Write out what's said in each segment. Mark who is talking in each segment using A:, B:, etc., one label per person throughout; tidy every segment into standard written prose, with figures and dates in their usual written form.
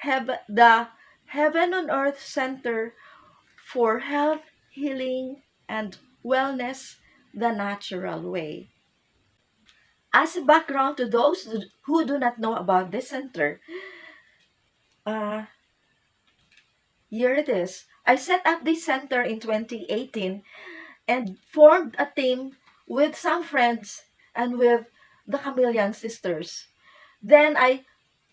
A: the Heaven on Earth Center for Health, Healing, and Wellness the Natural Way. As a background to those who do not know about this center, uh, here it is. I set up this center in 2018 and formed a team with some friends and with the Chameleon Sisters. Then I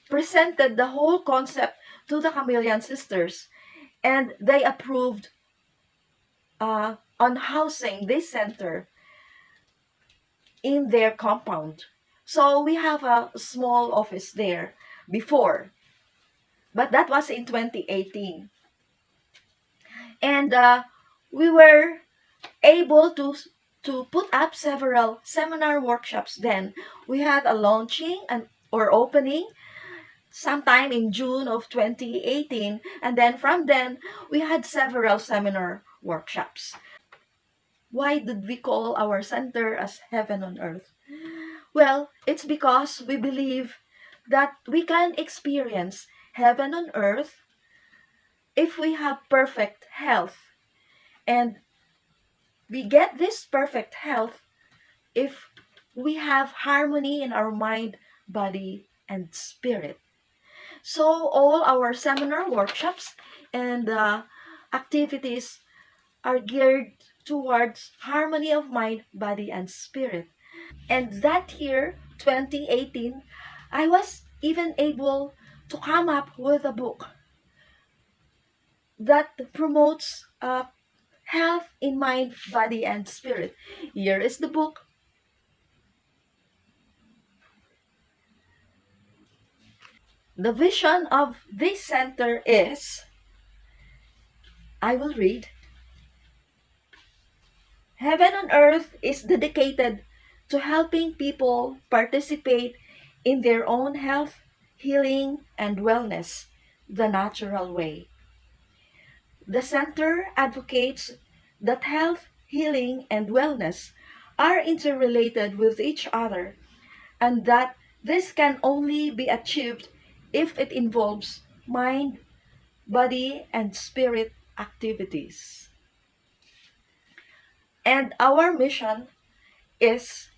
A: presented the whole concept to the Chameleon Sisters, and they approved on housing this center in their compound. So we have a small office there before, but that was in 2018. And we were able to put up several seminar workshops then. We had a launching or opening sometime in June of 2018, and then from then we had several seminar workshops. Why did we call our center as Heaven on Earth? Well, it's because we believe that we can experience heaven on earth if we have perfect health. And we get this perfect health if we have harmony in our mind, body, and spirit. So all our seminar workshops and activities are geared towards harmony of mind, body, and spirit. And that year, 2018, I was even able to come up with a book that promotes health in mind, body, and spirit. Here is the book. The vision of this center is, I will read, Heaven on Earth is dedicated to helping people participate in their own health, healing, and wellness the natural way. The center advocates that health, healing, and wellness are interrelated with each other and that this can only be achieved if it involves mind, body, and spirit activities. And our mission is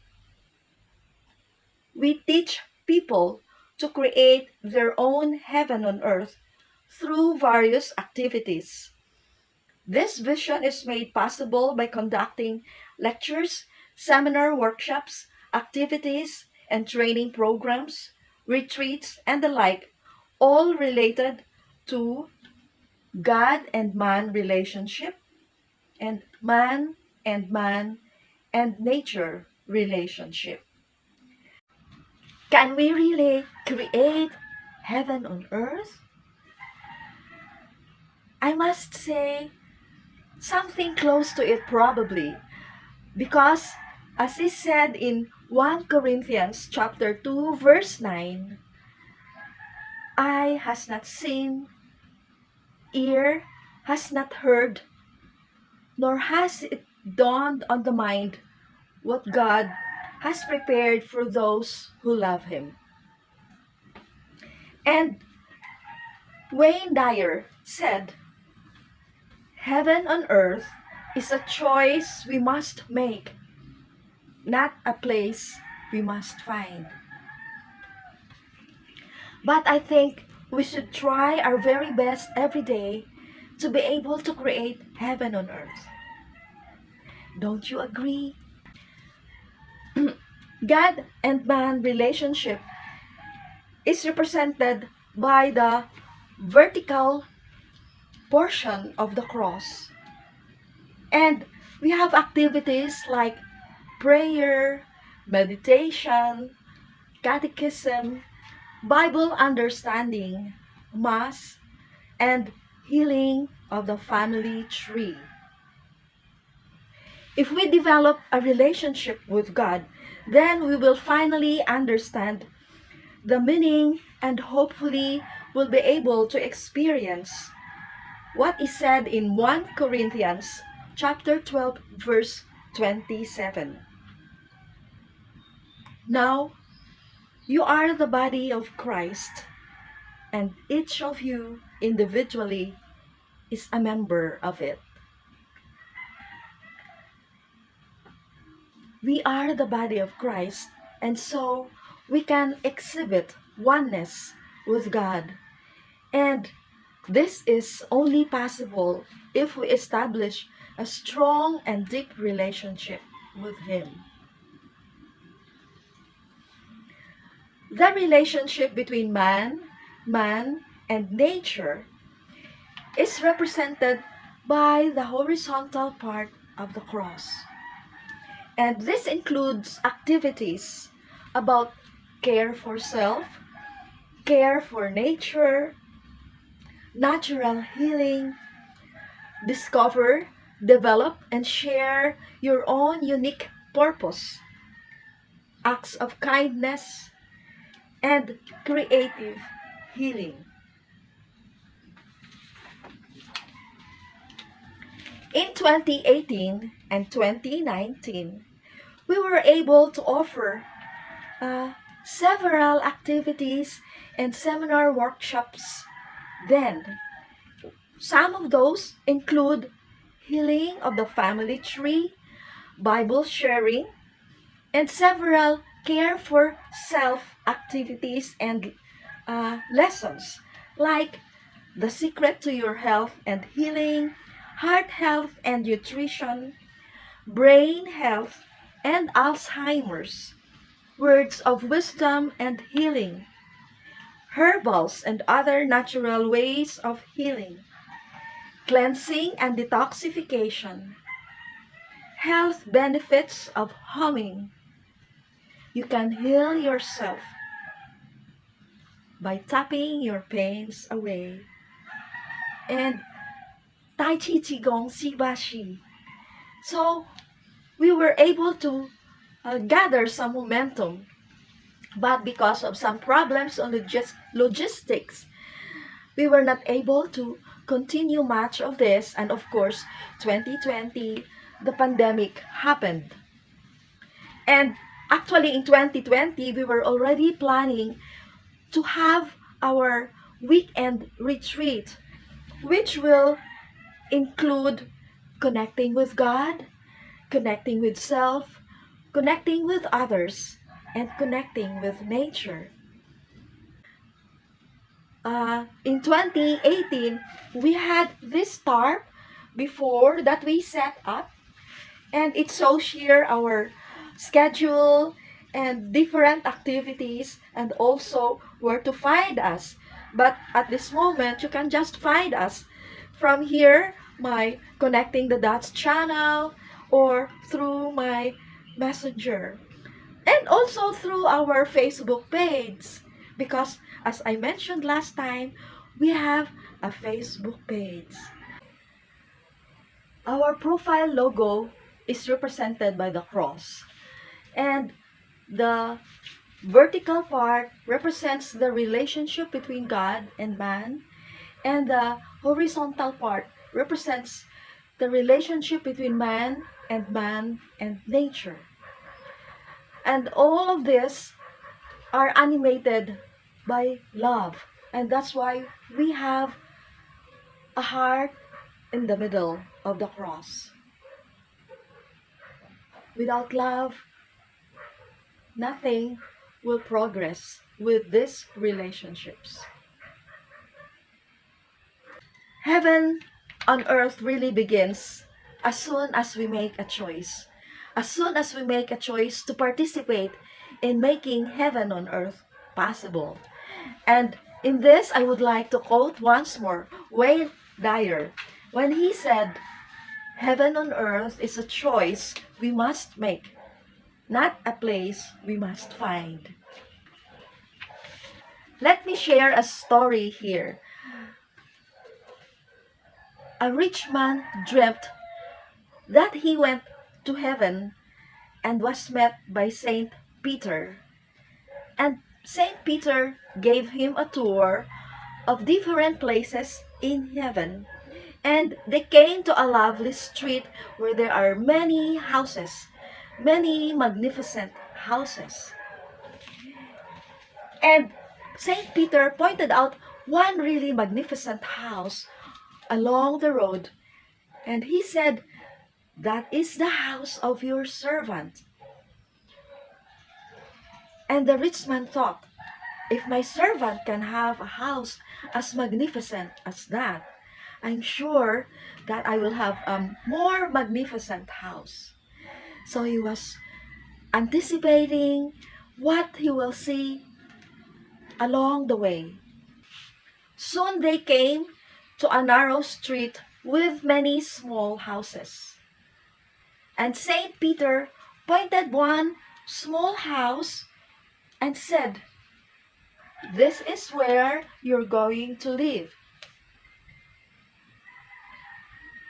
A: we teach people to create their own heaven on earth through various activities. This vision is made possible by conducting lectures, seminar workshops, activities, and training programs, retreats, and the like, all related to God and man relationship, and man and nature relationship. Can we really create heaven on earth? I must say something close to it probably, because as is said in 1 Corinthians chapter 2 verse 9, eye has not seen, ear has not heard, nor has it dawned on the mind what God has prepared for those who love Him. And Wayne Dyer said, Heaven on earth is a choice we must make, not a place we must find. But I think we should try our very best every day to be able to create heaven on earth. Don't you agree? God and man relationship is represented by the vertical portion of the cross. And we have activities like prayer, meditation, catechism, Bible understanding, Mass, and healing of the family tree. If we develop a relationship with God, then we will finally understand the meaning and hopefully will be able to experience what is said in 1 Corinthians chapter 12 verse 27. Now, you are the body of Christ and each of you individually is a member of it. We are the body of Christ, and so we can exhibit oneness with God. And this is only possible if we establish a strong and deep relationship with Him. The relationship between man, and nature is represented by the horizontal part of the cross. And this includes activities about care for self, care for nature, natural healing, discover, develop, and share your own unique purpose, acts of kindness, and creative healing. In 2018 and 2019, we were able to offer several activities and seminar workshops then. Some of those include healing of the family tree, Bible sharing, and several care for self activities and lessons like the secret to your health and healing, heart health and nutrition, brain health and Alzheimer's, words of wisdom and healing, herbals and other natural ways of healing, cleansing and detoxification, health benefits of humming. You can heal yourself by tapping your pains away, and Tai Chi Qigong Sibashi. So we were able to gather some momentum, but because of some problems on logistics, we were not able to continue much of this. And of course, 2020, the pandemic happened. And actually in 2020, we were already planning to have our weekend retreat, which will include connecting with God, connecting with self, connecting with others, and connecting with nature. In 2018, we had this tarp before that we set up, and it shows here our schedule and different activities and also where to find us. But at this moment, you can just find us from here, my Connecting the Dots channel, or through my messenger, and also through our Facebook page, because as I mentioned last time, we have a Facebook page. Our profile logo is represented by the cross, and the vertical part represents the relationship between God and man, and the horizontal part represents the relationship between man and nature. And all of this are animated by love. And that's why we have a heart in the middle of the cross. Without love, nothing will progress with these relationships. Heaven on earth really begins as soon as we make a choice. As soon as we make a choice to participate in making heaven on earth possible. And in this, I would like to quote once more Wayne Dyer when he said, "Heaven on earth is a choice we must make, not a place we must find." Let me share a story here. A rich man dreamt that he went to heaven and was met by Saint Peter. And Saint Peter gave him a tour of different places in heaven. And they came to a lovely street where there are many houses, many magnificent houses. And Saint Peter pointed out one really magnificent house along the road, and he said, "That is the house of your servant." And the rich man thought, "If my servant can have a house as magnificent as that, I'm sure that I will have a more magnificent house." So he was anticipating what he will see along the way. Soon they came to a narrow street with many small houses. And Saint Peter pointed one small house and said, "This is where you're going to live."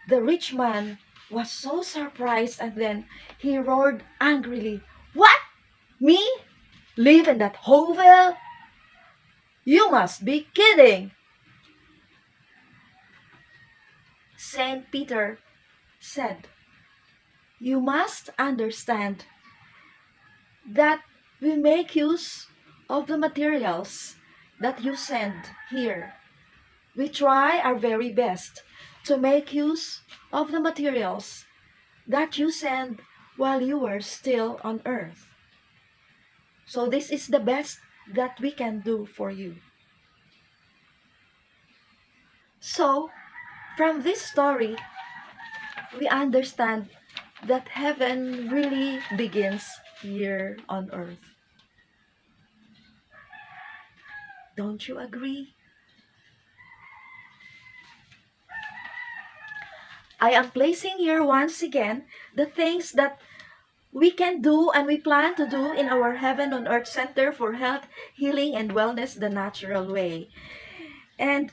A: The rich man was so surprised, and then he roared angrily, "What? Me? Live in that hovel? You must be kidding." Saint Peter said, "You must understand that we make use of the materials that you send here. We try our very best to make use of the materials that you send while you were still on earth. So this is the best that we can do for you." So, from this story, we understand that heaven really begins here on earth. Don't you agree? I am placing here once again the things that we can do and we plan to do in our Heaven on Earth Center for Health, Healing, and Wellness the natural way. And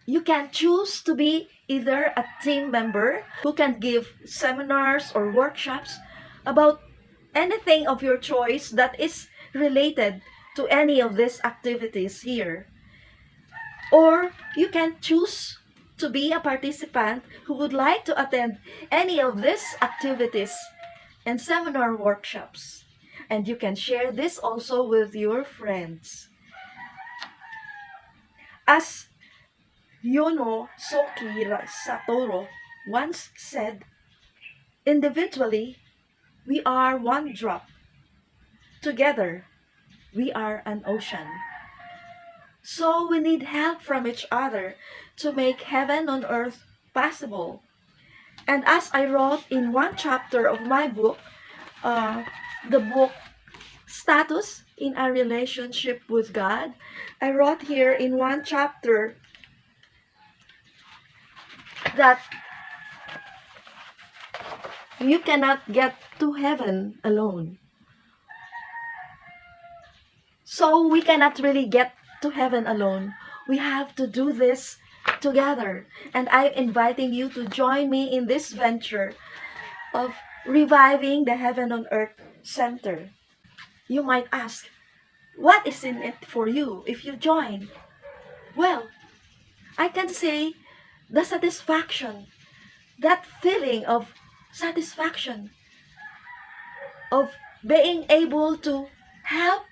A: you can choose to be either a team member who can give seminars or workshops about anything of your choice that is related to any of these activities here. Or you can choose to be a participant who would like to attend any of these activities and seminar workshops. And you can share this also with your friends. As Yono Soki Satoru once said, individually, we are one drop. Together, we are an ocean. So we need help from each other to make heaven on earth possible. And as I wrote in one chapter of my book, the book Status in a Relationship with God, I wrote here in one chapter that you cannot get to heaven alone. So we cannot really get to heaven alone. We have to do this together. And I'm inviting you to join me in this venture of reviving the Heaven on Earth Center. You might ask, what is in it for you if you join? Well, I can say the satisfaction, that feeling of satisfaction, of being able to help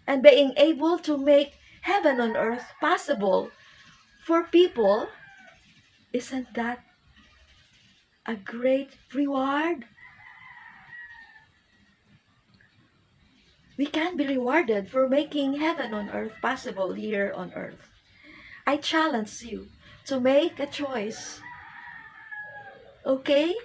A: and being able to make heaven on earth possible for people, isn't that a great reward? We can be rewarded for making heaven on earth possible here on earth. I challenge you to make a choice. Okay?